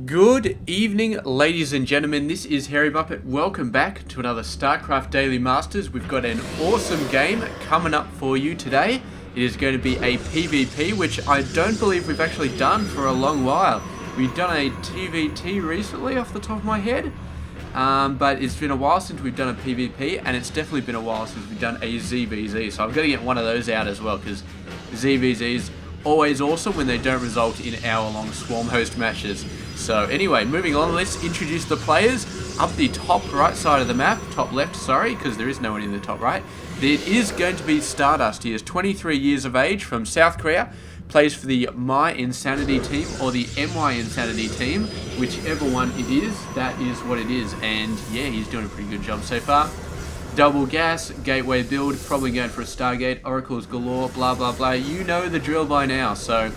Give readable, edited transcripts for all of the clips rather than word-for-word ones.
Good evening, ladies and gentlemen. This is Harry Muppet. Welcome back to another StarCraft Daily Masters. We've got an awesome game coming up for you today. It is going to be a PvP, which I don't believe we've actually done for a long while. We've done a TVT recently off the top of my head, but it's been a while since we've done a PvP, and it's definitely been a while since we've done a ZVZ. So I've got to get one of those out as well, because ZVZs always awesome when they don't result in hour-long swarm host matches. So anyway, moving on, let's introduce the players. Up the top right side of the map, top left, sorry, because there is no one in the top right. It is going to be StarDust. He is 23 years of age, from South Korea, plays for the My Insanity team or the MY Insanity team, whichever one it is, that is what it is. And yeah, he's doing a pretty good job so far. Double gas, gateway build, probably going for a Stargate, oracles galore, blah blah blah. You know the drill by now. So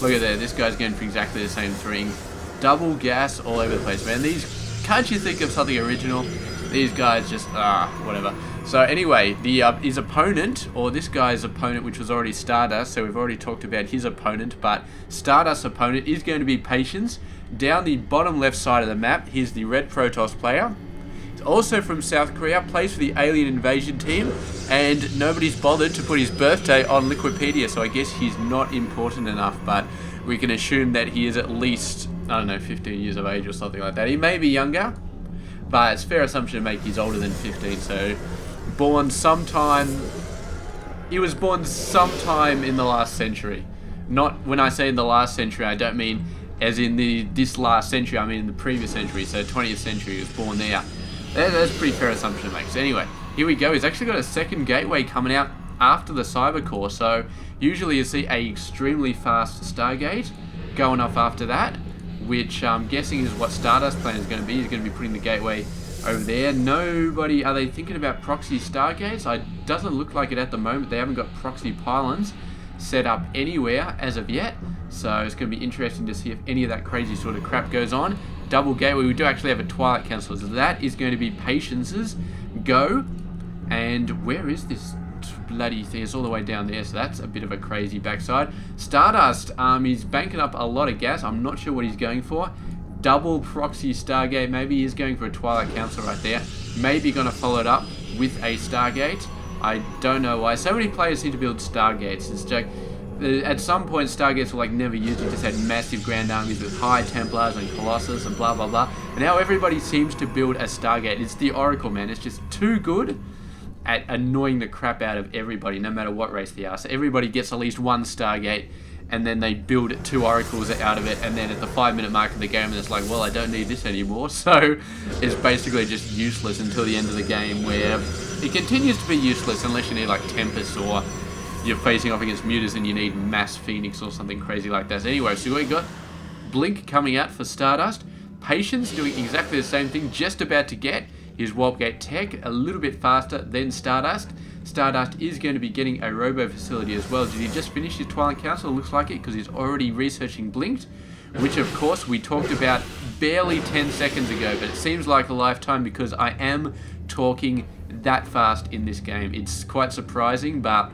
look at there, this guy's going for exactly the same thing. Double gas all over the place, man. These, can't you think of something original? These guys just whatever. So anyway, the his opponent, or this guy's opponent, which was already StarDust, so we've already talked about his opponent, but StarDust's opponent is going to be Patience. Down the bottom left side of the map, here's the Red Protoss player. Also from South Korea, plays for the Alien Invasion team, and nobody's bothered to put his birthday on Wikipedia, so I guess he's not important enough, but we can assume that he is at least, I don't know, 15 years of age or something like that. He may be younger, but it's a fair assumption to make he's older than 15, so he was born sometime in the last century. Not, when I say in the last century, I don't mean as in this last century, I mean in the previous century, so 20th century, he was born there. That's a pretty fair assumption to make. So anyway, here we go. He's actually got a second gateway coming out after the Cyber Core. So usually you see a extremely fast Stargate going off after that, which I'm guessing is what StarDust plan is going to be. He's going to be putting the gateway over there. Nobody, are they thinking about proxy Stargates? It doesn't look like it at the moment. They haven't got proxy pylons set up anywhere as of yet. So it's going to be interesting to see if any of that crazy sort of crap goes on. Double gateway, we do actually have a Twilight Council, so that is going to be Patience's go. And where is this bloody thing? It's all the way down there, so that's a bit of a crazy backside. StarDust, he's banking up a lot of gas. I'm not sure what he's going for. Double proxy Stargate, maybe he's going for a Twilight Council right there. Maybe going to follow it up with a Stargate. I don't know why. So many players seem to build Stargates. It's just, at some point, Stargates were like never used. You just had massive grand armies with high Templars and Colossus and blah blah blah. And now everybody seems to build a Stargate. It's the Oracle, man. It's just too good at annoying the crap out of everybody, no matter what race they are. So everybody gets at least one Stargate, and then they build two Oracles out of it, and then at the 5-minute mark of the game, it's like, well, I don't need this anymore. So it's basically just useless until the end of the game, where it continues to be useless unless you need like Tempest, or you're facing off against Mutas and you need Mass Phoenix or something crazy like that. So anyway, so we got Blink coming out for StarDust. Patience doing exactly the same thing, just about to get his Warp Gate tech a little bit faster than StarDust. StarDust is going to be getting a Robo Facility as well. Did he just finish his Twilight Council? It looks like it, because he's already researching Blinked, which of course we talked about barely 10 seconds ago, but it seems like a lifetime because I am talking that fast in this game. It's quite surprising, but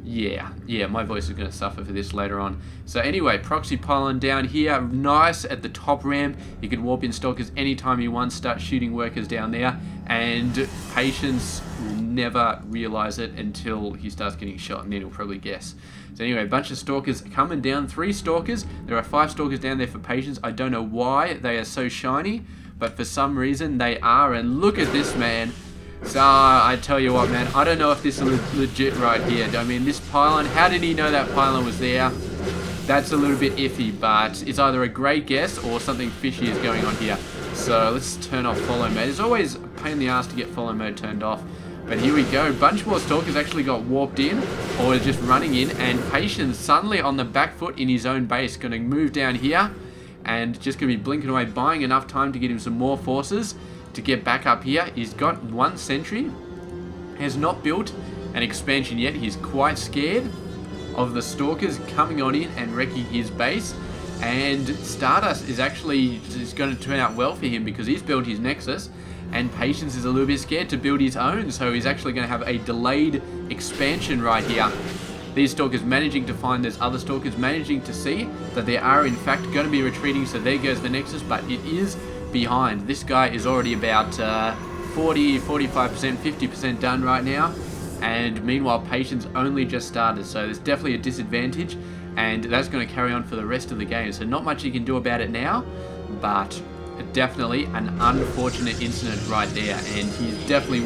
yeah, my voice is going to suffer for this later on. So anyway, proxy pylon down here, nice at the top ramp. You can warp in stalkers anytime you want, start shooting workers down there, and Patience will never realize it until he starts getting shot, and then he'll probably guess. So anyway, a bunch of stalkers coming down, 3 stalkers. There are 5 stalkers down there for Patience. I don't know why they are so shiny, but for some reason they are, and look at this, man. So I tell you what, man, I don't know if this is legit right here. I mean, this pylon, how did he know that pylon was there? That's a little bit iffy, but it's either a great guess or something fishy is going on here. So let's turn off follow mode. It's always a pain in the ass to get follow mode turned off. But here we go. A bunch more stalkers actually got warped in, or is just running in, and Patience suddenly on the back foot in his own base, going to move down here and just going to be blinking away, buying enough time to get him some more forces to get back up here. He's got 1 sentry, has not built an expansion yet. He's quite scared of the stalkers coming on in and wrecking his base, and StarDust is actually going to turn out well for him because he's built his Nexus, and Patience is a little bit scared to build his own, so he's actually going to have a delayed expansion right here. These Stalkers managing to find those other Stalkers, managing to see that they are in fact going to be retreating, so there goes the Nexus, but it is behind. This guy is already about 40, 45%, 50% done right now, and meanwhile Patience only just started, so there's definitely a disadvantage, and that's going to carry on for the rest of the game. So not much you can do about it now, but definitely an unfortunate incident right there, and he's definitely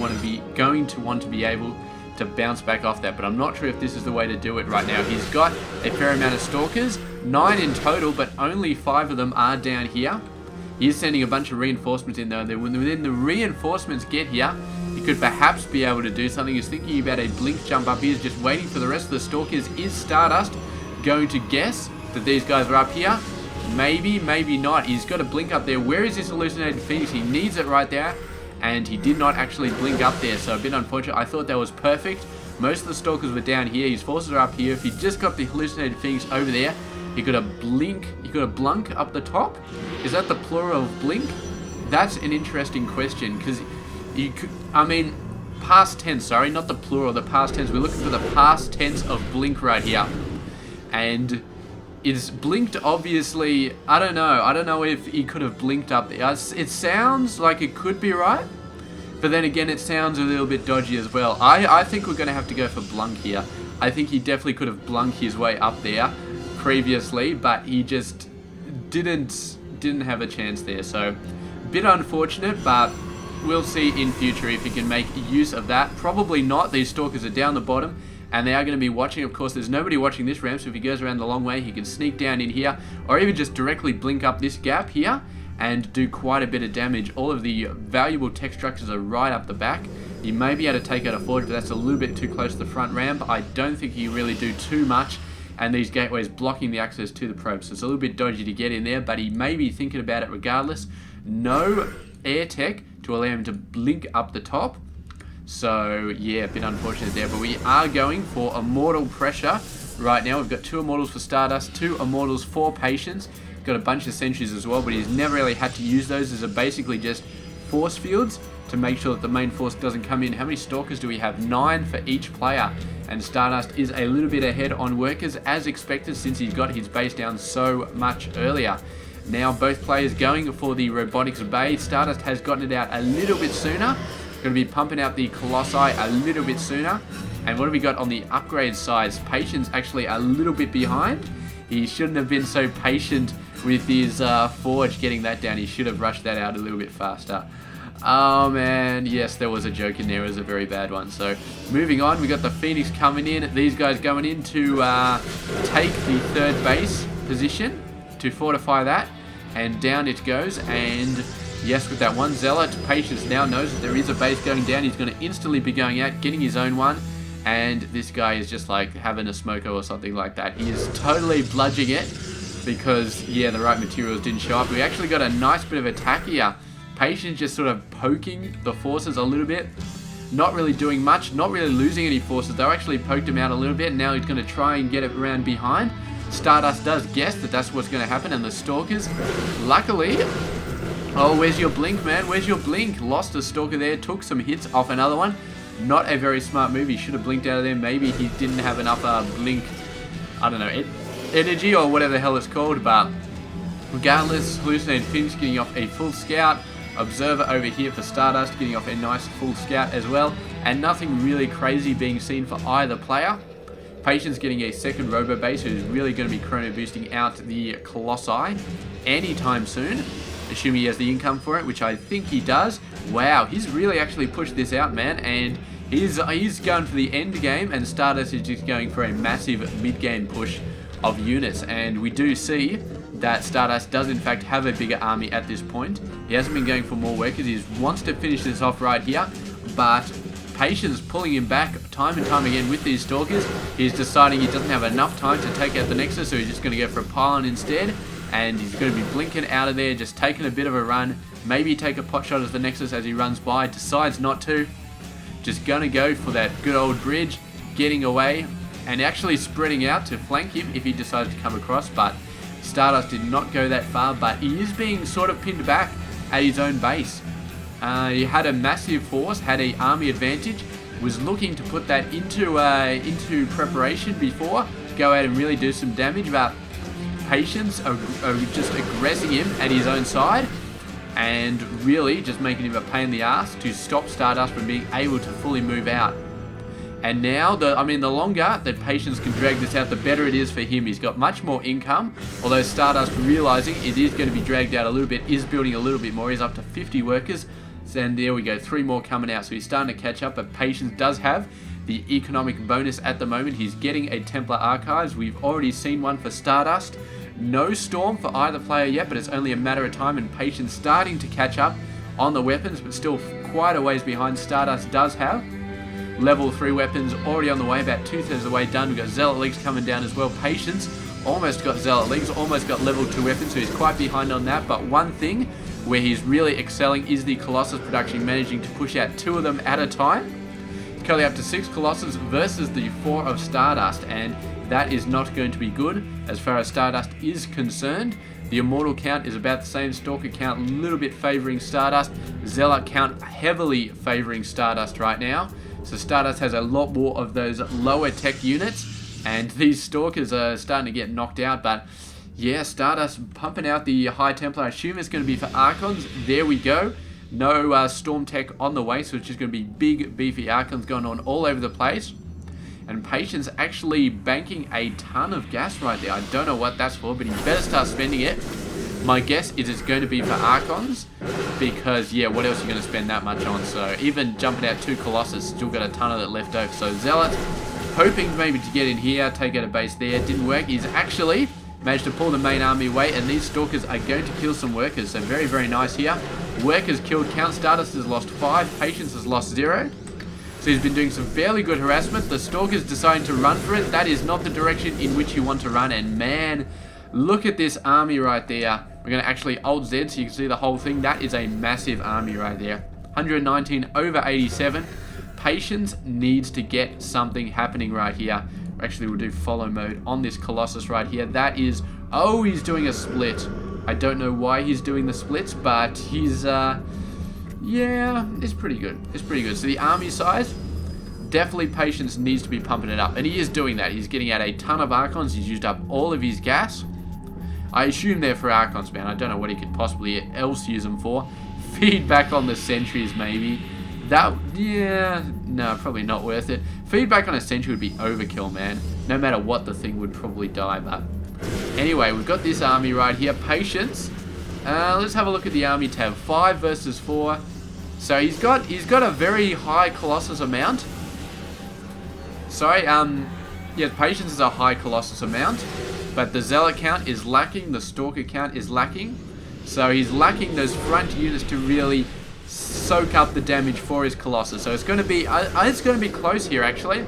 going to want to be able to bounce back off that, but I'm not sure if this is the way to do it right now. He's got a fair amount of Stalkers, 9 in total, but only 5 of them are down here. He's sending a bunch of reinforcements in there, and when the reinforcements get here, he could perhaps be able to do something. He's thinking about a blink jump up here, just waiting for the rest of the Stalkers. Is StarDust going to guess that these guys are up here? Maybe, maybe not. He's got a blink up there. Where is this hallucinated Phoenix? He needs it right there, and he did not actually blink up there, so a bit unfortunate. I thought that was perfect. Most of the Stalkers were down here. His forces are up here. If he just got the hallucinated Phoenix over there, he could have blunk up the top. Is that the plural of blink? That's an interesting question, because you could, I mean, past tense, sorry, not the plural, the past tense. We're looking for the past tense of blink right here. And it's blinked, obviously. I don't know if he could have blinked up there. It sounds like it could be right, but then again, it sounds a little bit dodgy as well. I think we're going to have to go for blunk here. I think he definitely could have blunked his way up there previously, but he just didn't have a chance there. So a bit unfortunate, but we'll see in future if he can make use of that. Probably not. These Stalkers are down the bottom, and they are going to be watching. Of course, there's nobody watching this ramp, so if he goes around the long way, he can sneak down in here, or even just directly blink up this gap here and do quite a bit of damage. All of the valuable tech structures are right up the back. You may be able to take out a forge, but that's a little bit too close to the front ramp. I don't think you really do too much, and these gateways blocking the access to the probe, so it's a little bit dodgy to get in there, but he may be thinking about it regardless. No air tech to allow him to blink up the top. So yeah, a bit unfortunate there, but we are going for Immortal Pressure right now. We've got 2 Immortals for StarDust, 2 Immortals for Patience. Got a bunch of Sentries as well, but he's never really had to use those. These are basically just force fields to make sure that the main force doesn't come in. How many Stalkers do we have? 9 for each player, and StarDust is a little bit ahead on Workers as expected, since he's got his base down so much earlier. Now both players going for the Robotics Bay. StarDust has gotten it out a little bit sooner. Going to be pumping out the Colossi a little bit sooner. And what have we got on the upgrade side? Patience actually a little bit behind. He shouldn't have been so patient with his forge getting that down. He should have rushed that out a little bit faster. Oh man, yes, there was a joke in there. It was a very bad one. So moving on, we got the Phoenix coming in. These guys going in to take the 3rd base position to fortify that. And down it goes, and yes, with that one Zealot, Patience now knows that there is a base going down. He's going to instantly be going out, getting his own one, and this guy is just like having a smoko or something like that. He is totally bludging it because, yeah, the right materials didn't show up. We actually got a nice bit of attack here. Patience just sort of poking the forces a little bit, not really doing much, not really losing any forces. They actually poked him out a little bit, and now he's going to try and get it around behind. StarDust does guess that that's what's going to happen, and the Stalkers, luckily... Oh, where's your blink, man? Where's your blink? Lost a Stalker there, took some hits off another one. Not a very smart move. He should have blinked out of there. Maybe he didn't have enough blink, I don't know, energy or whatever the hell it's called, but regardless, Hallucinated Phoenix getting off a full scout. Observer over here for StarDust getting off a nice full scout as well, and nothing really crazy being seen for either player. Patience getting a 2nd Robo Base, who's really going to be chrono boosting out the Colossi anytime soon, assuming he has the income for it, which I think he does. Wow, he's really actually pushed this out, man, and he's going for the end game, and StarDust is just going for a massive mid-game push of units, and we do see that StarDust does in fact have a bigger army at this point. He hasn't been going for more Workers. He wants to finish this off right here, but Patience pulling him back time and time again with these Stalkers. He's deciding he doesn't have enough time to take out the Nexus, so he's just going to go for a pylon instead, and he's going to be blinking out of there, just taking a bit of a run. Maybe take a pot shot at the Nexus as he runs by, decides not to. Just going to go for that good old bridge, getting away, and actually spreading out to flank him if he decides to come across, but StarDust did not go that far, but he is being sort of pinned back at his own base. He had a massive force, had an army advantage, was looking to put that into preparation before, go out and really do some damage, but Patience are just aggressing him at his own side and really just making him a pain in the ass to stop StarDust from being able to fully move out. And now, the longer that Patience can drag this out, the better it is for him. He's got much more income, although StarDust, realizing it is going to be dragged out a little bit, is building a little bit more. He's up to 50 workers, and there we go, 3 more coming out. So he's starting to catch up, but Patience does have the economic bonus at the moment. He's getting a Templar Archives. We've already seen one for StarDust. No Storm for either player yet, but it's only a matter of time, and Patience starting to catch up on the weapons, but still quite a ways behind. StarDust does have level 3 weapons already on the way, about 2/3 of the way done. We've got Zealot Leagues coming down as well. Patience almost got Zealot Leagues, almost got level 2 weapons, so he's quite behind on that. But one thing where he's really excelling is the Colossus production, managing to push out 2 of them at a time. He's currently up to 6 Colossus versus the 4 of StarDust, and that is not going to be good as far as StarDust is concerned. The Immortal count is about the same. Stalker count a little bit favouring StarDust. Zealot count heavily favouring StarDust right now. So StarDust has a lot more of those lower tech units, and these Stalkers are starting to get knocked out. But yeah, StarDust pumping out the High Templar. I assume it's going to be for Archons. There we go. No Storm tech on the way, so it's just going to be big, beefy Archons going on all over the place. And Patience actually banking a ton of gas right there. I don't know what that's for, but he better start spending it. My guess is it's going to be for Archons, because, yeah, what else are you going to spend that much on? So even jumping out 2 Colossus, still got a ton of it left over. So Zealot, hoping maybe to get in here, take out a base there. Didn't work. He's actually managed to pull the main army away, and these Stalkers are going to kill some workers. So very, very nice here. Workers killed count. StarDust has lost 5. Patience has lost 0. So he's been doing some fairly good harassment. The Stalker's deciding to run for it. That is not the direction in which you want to run. And man, look at this army right there. We're going to actually Alt Z so you can see the whole thing. That is a massive army right there. 119 over 87. Patience needs to get something happening right here. Actually, we'll do follow mode on this Colossus right here. That is... Oh, he's doing a split. I don't know why he's doing the splits, but he's... Yeah, it's pretty good. It's pretty good. So the army size, definitely Patience needs to be pumping it up. And he is doing that. He's getting out a ton of Archons. He's used up all of his gas. I assume they're for Archons, man. I don't know what he could possibly else use them for. Feedback on the sentries, maybe. That, yeah, no, probably not worth it. Feedback on a sentry would be overkill, man. No matter what, the thing would probably die. But anyway, we've got this army right here. Patience. Let's have a look at the army tab. 5 versus 4. So he's got a very high Colossus amount. Sorry, yeah, Patience is a high Colossus amount, but the Zealot count is lacking, the Stalker count is lacking. So he's lacking those front units to really soak up the damage for his Colossus. So it's going to be close here actually.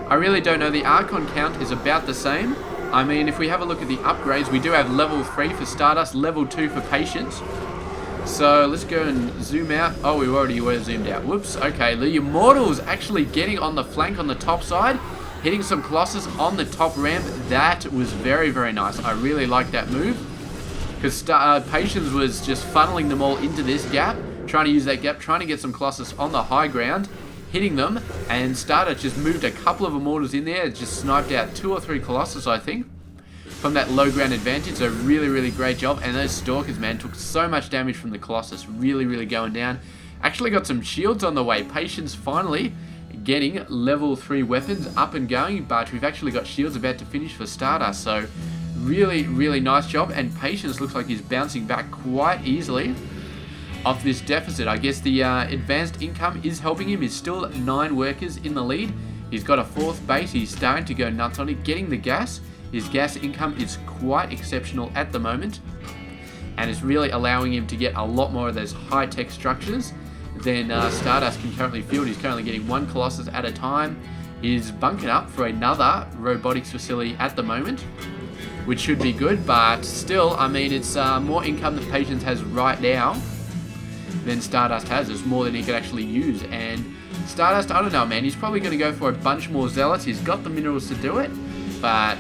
I really don't know. The Archon count is about the same. I mean, if we have a look at the upgrades, we do have level 3 for StarDust, level 2 for Patience. So let's go and zoom out. Oh, we already were zoomed out. Whoops. Okay, the Immortals actually getting on the flank on the top side, hitting some Colossus on the top ramp. That was very, very nice. I really like that move, because Patience was just funneling them all into this gap, trying to use that gap, trying to get some Colossus on the high ground, hitting them, and StarDust just moved a couple of Immortals in there, just sniped out 2 or 3 Colossus, I think, from that low ground advantage. So really, really great job. And those Stalkers, man, took so much damage from the Colossus. Really, really going down. Actually got some shields on the way. Patience finally getting level 3 weapons up and going, but we've actually got shields about to finish for StarDust. So really, really nice job. And Patience looks like he's bouncing back quite easily off this deficit. I guess the advanced income is helping him. He's still 9 workers in the lead. He's got a 4th base. He's starting to go nuts on it, getting the gas. His gas income is quite exceptional at the moment, and it's really allowing him to get a lot more of those high-tech structures than StarDust can currently field. He's currently getting 1 Colossus at a time. He's bunking up for another robotics facility at the moment, which should be good, but still, I mean, it's more income that Patience has right now than StarDust has. It's more than he could actually use. And StarDust, I don't know, man, he's probably going to go for a bunch more Zealots. He's got the minerals to do it, but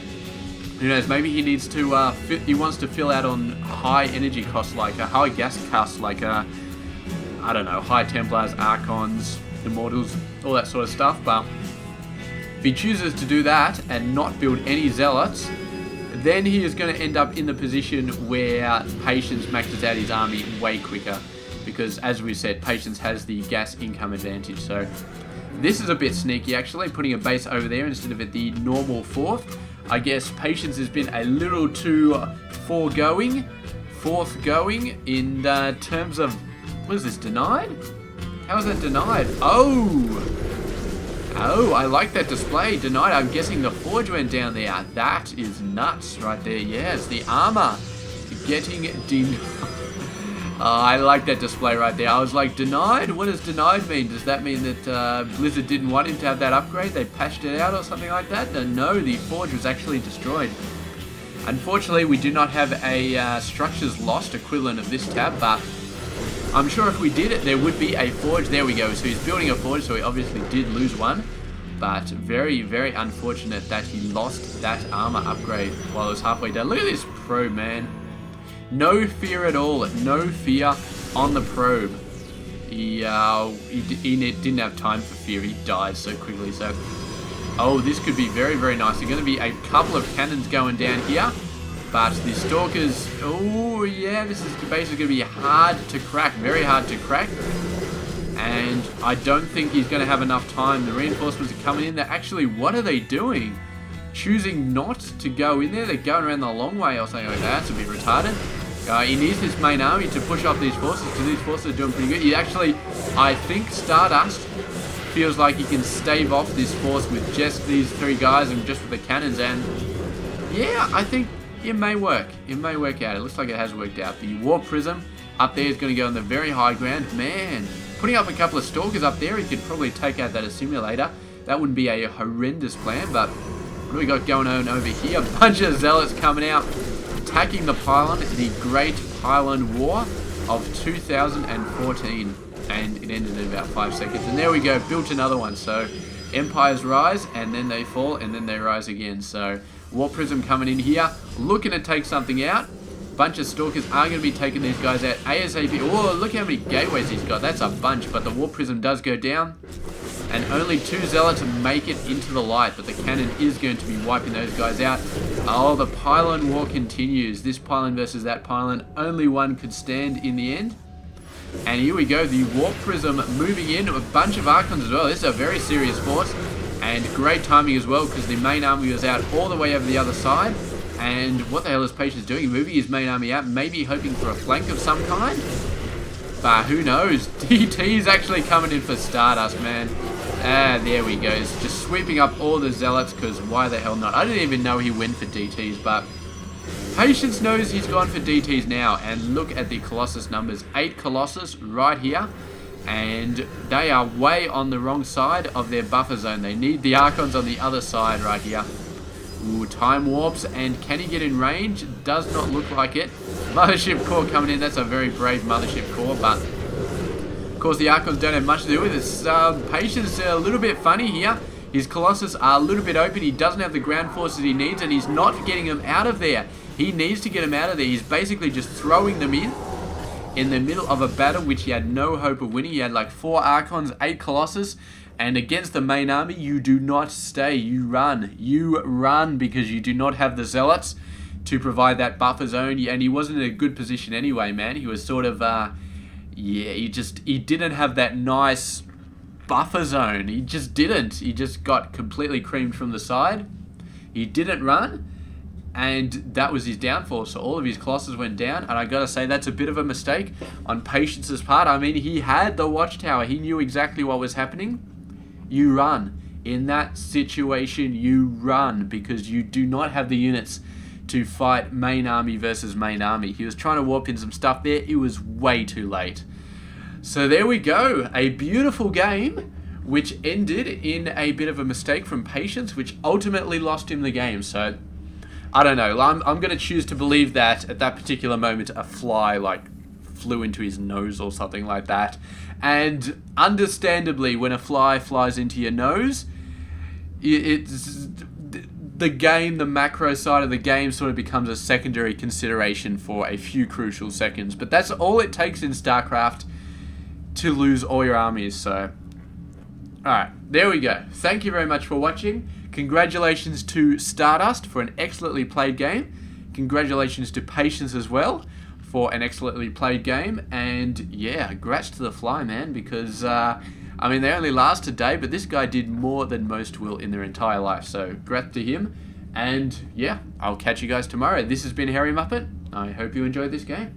who knows, maybe he needs to, he wants to fill out on high energy costs, like high gas costs, like, I don't know, High Templars, Archons, immortals, all that sort of stuff. But if he chooses to do that and not build any zealots, then he is going to end up in the position where Patience maxes out his army way quicker. Because as we said, Patience has the gas income advantage. So this is a bit sneaky actually, putting a base over there instead of at the normal 4th. I guess Patience has been a little too fourth going in terms of, what is this, denied? How is that denied? Oh, I like that display. Denied, I'm guessing the forge went down there. That is nuts right there. Yes, the armor getting denied. I like that display right there. I was like, denied? What does denied mean? Does that mean that Blizzard didn't want him to have that upgrade? They patched it out or something like that? No, the forge was actually destroyed. Unfortunately, we do not have a structures lost equivalent of this tab, but I'm sure if we did it, there would be a forge. There we go. So he's building a forge, so he obviously did lose one. But very, very unfortunate that he lost that armor upgrade while it was halfway done. Look at this probe, man. No fear at all. No fear on the probe. He didn't have time for fear. He died so quickly. So, oh, this could be very, very nice. There's going to be a couple of cannons going down here. But the Stalkers, oh yeah, this is basically going to be hard to crack. Very hard to crack. And I don't think he's going to have enough time. The reinforcements are coming in. They're actually, what are they doing? Choosing not to go in there. They're going around the long way or something like that. That's a bit retarded. He needs his main army to push off these forces, because these forces are doing pretty good. He actually, I think StarDust feels like he can stave off this force with just these 3 guys and just with the cannons. And yeah, I think it may work. It may work out. It looks like it has worked out. The Warp Prism up there is going to go on the very high ground. Man, putting up a couple of Stalkers up there, he could probably take out that assimilator. That wouldn't be a horrendous plan, but what do we got going on over here? A bunch of Zealots coming out, attacking the pylon, the Great Pylon War of 2014. And it ended in about 5 seconds. And there we go, built another one. So empires rise, and then they fall, and then they rise again. So Warp Prism coming in here, looking to take something out. Bunch of Stalkers are going to be taking these guys out ASAP. Oh, look how many gateways he's got. That's a bunch, but the Warp Prism does go down. And only 2 Zealots make it into the light, but the cannon is going to be wiping those guys out. Oh, the Pylon War continues. This pylon versus that pylon. Only one could stand in the end. And here we go, the Warp Prism moving in. A bunch of Archons as well. This is a very serious force. And great timing as well, because the main army was out all the way over the other side. And what the hell is Patience doing? Moving his main army out, maybe hoping for a flank of some kind? But who knows? DT is actually coming in for StarDust, man. Ah, there we go. It's just sweeping up all the Zealots, because why the hell not? I didn't even know he went for DTs, but Patience knows he's gone for DTs now. And look at the Colossus numbers. 8 Colossus right here. And they are way on the wrong side of their buffer zone. They need the Archons on the other side right here. Ooh, time warps, and can he get in range? Does not look like it. Mothership Core coming in. That's a very brave Mothership Core, but of course the Archons don't have much to do with this. Patience a little bit funny here. His Colossus are a little bit open. He doesn't have the ground forces he needs, and he's not getting them out of there. He needs to get them out of there. He's basically just throwing them in the middle of a battle which he had no hope of winning. He had like 4 Archons, 8 Colossus, and against the main army, you do not stay, you run. You run, because you do not have the Zealots to provide that buffer zone, and he wasn't in a good position anyway, man. He was sort of, yeah, he didn't have that nice buffer zone. He just didn't. He just got completely creamed from the side. He didn't run. And that was his downfall. So all of his Colossus went down. And I gotta say, that's a bit of a mistake on Patience's part. I mean, he had the watchtower. He knew exactly what was happening. You run. In that situation, you run. Because you do not have the units to fight main army versus main army. He was trying to warp in some stuff there. It was way too late. So there we go. A beautiful game, which ended in a bit of a mistake from Patience, which ultimately lost him the game. So I don't know. I'm going to choose to believe that at that particular moment a fly flew into his nose or something like that. And understandably, when a fly flies into your nose, it's the game, the macro side of the game sort of becomes a secondary consideration for a few crucial seconds. But that's all it takes in StarCraft to lose all your armies. So Alright, there we go. Thank you very much for watching. Congratulations to StarDust for an excellently played game. Congratulations to Patience as well for an excellently played game. And yeah, grats to the Fly, man, because, I mean, they only last a day, but this guy did more than most will in their entire life. So, grats to him. And yeah, I'll catch you guys tomorrow. This has been Harry Muppet. I hope you enjoyed this game.